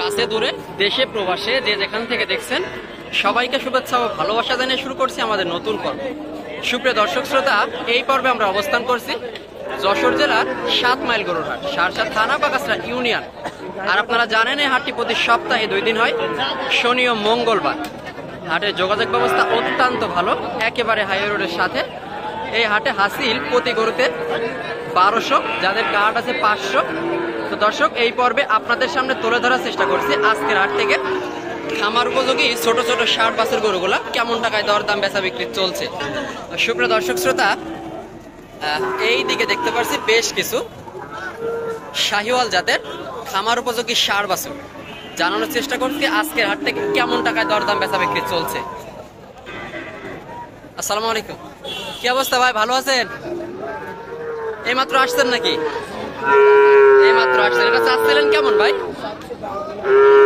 কাছে দূরে দেশে প্রবাসে যে যেখান থেকে দেখছেন সবাইকে শুভেচ্ছা ও ভালোবাসা জানিয়ে শুরু করছি আমাদের নতুন পর্ব। সুপ্রিয় দর্শক শ্রোতা, এই পর্বে আমরা অবস্থান করছি যশোর জেলার 7 মাইল গরুর হাট, সারসা থানা বাগাসরা ইউনিয়ন। আর আপনারা জানেন এই হাটটি প্রতি সপ্তাহে 2 দিন হয়, শনি ও মঙ্গলবার। হাটের যোগাযোগ ব্যবস্থা অত্যন্ত ভালো, একেবারে হাইওয়ে রোডের সাথে। এই হাটে হাসিল প্রতি গরুতে 1200, যাদের কার্ড আছে 500। তো দর্শক, এই পর্বে আপনাদের সামনে তুলে ধরার চেষ্টা করছি আজকের হাট থেকে খামার উপযোগী ছোট ছোট 60 বাছুর গরুগুলা কেমন টাকায় দরদাম বেচা বিক্রি চলছে। সুপ্রিয় দর্শক শ্রোতা, এই দিকে দেখতে পাচ্ছি বেশ কিছু শাহিওয়াল জাতের খামার উপযোগী 60 বাছুর। জানানোর চেষ্টা করছি আজকের হাট থেকে কেমন টাকায় দরদাম বেচা বিক্রি চলছে। আসসালামু আলাইকুম, কি অবস্থা ভাই, ভালো আছেন? এইমাত্র আসছেন নাকি? এইমাত্র আসছেন। এটা চাচ্ছিলেন কেমন ভাই?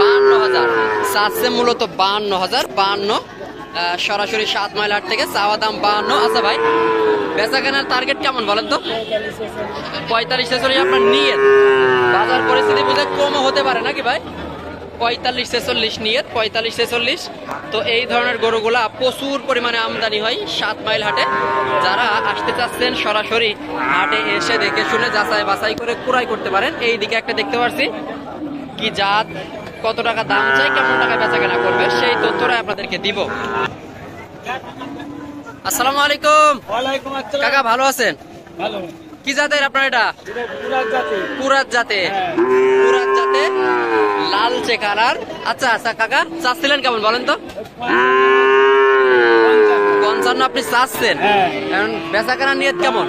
52,000 চাচ্ছে, মূলত 52,000। 52 সরাসরি 7 মাইল হাট থেকে, চাওয়া দাম 52। আচ্ছা ভাই, বেচা কেনার টার্গেট কেমন বলেন তো? 45-46 আপনার নিয়ত। বাজার পরিস্থিতি বুঝে কমও হতে পারে নাকি ভাই? 45-46 নিয়ত, 45-46। তো এই ধরনের গরুগুলা প্রচুর পরিমাণে আমদানি হয় 7 মাইল হাটে। যারা আসতে চাচ্ছেন সরাসরি হাটে এসে দেখে শুনে যাচাই বাছাই করে ক্রয় করতে পারেন। এই দিকে একটা দেখতে পাচ্ছি, কি জাত, কত টাকা দাম চাই, কেমন টাকা বেচা কেনা করবে, সেই তথ্যটা আপনাদেরকে দিব। আসসালামু আলাইকুম। ওয়ালাইকুম আসসালাম। কাকা ভালো আছেন? ভালো। কি জাতের আপনার এটা? পুরাত জাতি। পুরাত জাতে, পুরাত জাতে, লালচে কালার। আচ্ছা আচ্ছা কাকা, চাচ্ছিলেন কেমন বলেন তো? 55 আপনি চাচ্ছেন। এখন বেচা কেনার নিয়ত কেমন?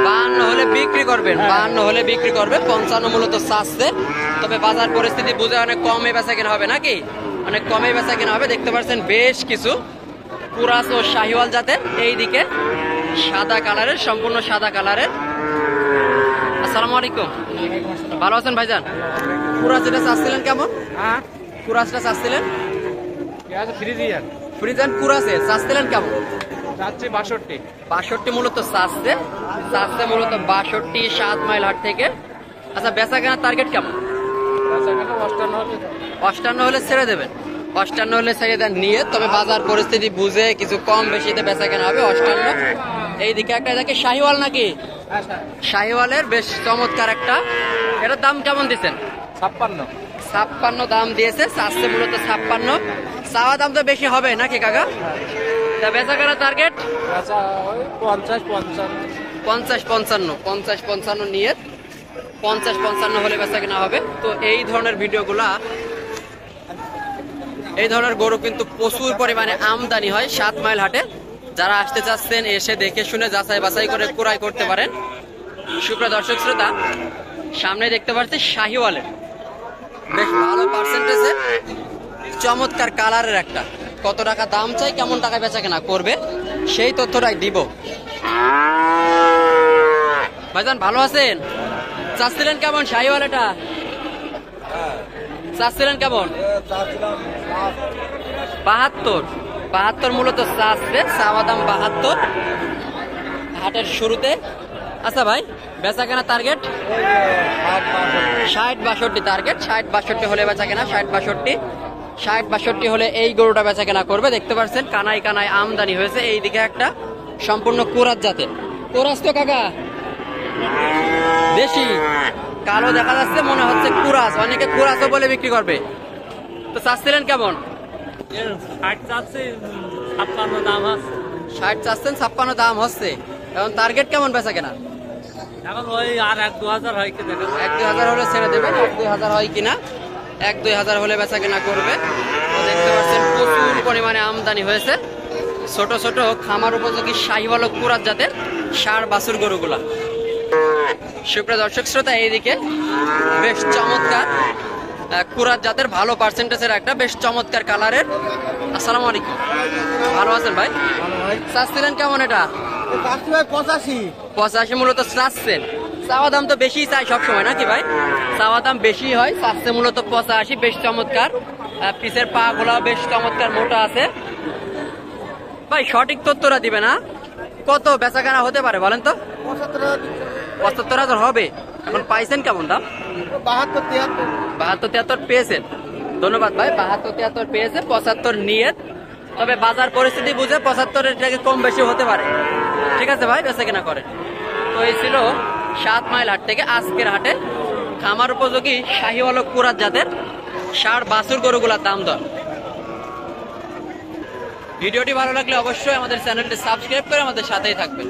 52 হলে বিক্রি করবেন, 52 হলে বিক্রি করবে। 55 মূলত চাচ্ছে, তবে বাজার পরিস্থিতি বুঝে অনেক কমে বেচা কেনা হবে নাকি? অনেক কমে বেচা কেনা হবে। দেখতে পাচ্ছেন বেশ কিছু কুরাস ও শাহিওয়াল জাতের। এইদিকে সাদা কালারের, সম্পূর্ণ সাদা কালারের। আসসালামু আলাইকুম, ভালো আছেন ভাইজান? কুরাস যেটা চাচ্ছিলেন কেমন? কুরাসটা চাচ্ছিলেন? ফ্রিজিয়ান। ফ্রিজিয়ান কুরাসে চাচ্ছিলেন কেমন? যাচ্ছে 62। 62 মূলত চাচ্ছে, চাচ্ছে মূলত 62 7 মাইল হাট থেকে। আচ্ছা, বেচা কেনার টার্গেট কেমন? 58 হলে ছেড়ে দেবেন, 58 হলে ছেড়ে দেন নিয়ে। তবে বাজার পরিস্থিতি বুঝে কিছু কম বেশিতে বেচা কেনা হবে 58। এইদিকে একটা দেখে শাহিওয়াল নাকি? শাহিওয়ালের বেশ চমৎকার একটা। এটার দাম কেমন দিচ্ছেন? 56 দাম দিয়েছে, চাচ্ছে মূলত 56। চাওয়া দাম তো বেশি হবে নাকি কাকা? তা বেচা কেনার টার্গেট 50-55 নিয়ে, 50-55 হলে বেচা কেনা হবে। তো এই ধরনের ভিডিওগুলা, এই ধরনের গরু কিন্তু প্রচুর পরিমাণে আমদানি হয় 7 মাইল হাটে। যারা আসতে চাচ্ছেন এসে দেখে শুনে যাচাই বাছাই করে ক্রয় করতে পারেন। সুপ্রিয় দর্শক শ্রোতা, সামনে দেখতে পাচ্ছি শাহিওয়ালের বেশ ভালো পার্সেন্টেজে চমৎকার কালারের একটা। কত টাকা দাম চাই, কেমন টাকা বেচা কেনা করবে, সেই তথ্যটাই দিব। ভাইজান ভালো আছেন? চাচ্ছিলেন কেমন শাহিওয়াল এটা? চাচ্ছিলেন কেমন? 72 মূলত চাচ্ছে, চাওয়া দাম 72 হাটের শুরুতে। আচ্ছা ভাই, বেচা কেনা টার্গেট 60-62 টার্গেট। 60-62 হলে বেচা কেনা, 60-62 হলে এই গরুটা বেচা কেনা করবে। দেখতে পাচ্ছেন কানায় কানায় আমদানি হয়েছে। এইদিকে একটা সম্পূর্ণ কোরাস জাতের। কোরাস তো কাকা দেশি, কালো দেখা যাচ্ছে, মনে হচ্ছে কুরাস। অনেকে কুরাসও বলে বিক্রি করবে। তো চাচ্ছিলেন কেমন? 60 চাচ্ছে, 56 দাম আছে। 60 চাচ্ছেন, 56 দাম হচ্ছে। এখন টার্গেট কেমন বেচা কেনা? এখন ওই আর 1-2 হাজার হয় কি দেখা। 1-2 হাজার হলে ছেড়ে দেবেন। 1-2 হাজার হয় কিনা, 1-2 হাজার হলে বেচা কেনা করবে। দেখতে পাচ্ছেন প্রচুর পরিমাণে আমদানি হয়েছে ছোট ছোট খামার উপযোগী শাহিওয়াল কুরাস জাতের 60 বাছুর গরুগুলা। সুপ্রিয় দর্শক শ্রোতা, এইদিকে বেশ চমৎকার কুরাস জাতের ভালো পার্সেন্টেজের একটা বেশ চমৎকার কালারের। আসসালামু আলাইকুম, ভালো আছেন ভাই? চাচ্ছিলেন কেমন এটা? 85 মূলত চাচ্ছেন। চাওয়া দাম তো বেশি চাই সবসময় নাকি ভাই? চাওয়া দাম বেশি হয়, চাচ্ছে মূলত 85। বেশ চমৎকার, পিছের পা গুলা বেশ চমৎকার মোটা আছে। ভাই সঠিক তথ্যটা দিবে না, কত বেচা কেনা হতে পারে বলেন তো? 75,000 হবে। এখন পাইছেন কেমন দাম? 72-73 পেয়েছেন। ধন্যবাদ ভাই, 72-73 পেয়েছে, 75 নিয়ত। তবে বাজার পরিস্থিতি বুঝে 75 এর থেকে কম বেশি হতে পারে। ঠিক আছে ভাই, বেচা কেনা করেন। তো এই ছিল 7 মাইল হাট থেকে আজকের হাটে খামার উপযোগী শাহিওয়াল ও কুরাত জাতের ষাঁড় বাছুর গরুগুলার দাম দর। ভিডিওটি ভালো লাগলে অবশ্যই আমাদের চ্যানেলটি সাবস্ক্রাইব করে আমাদের সাথেই থাকবেন।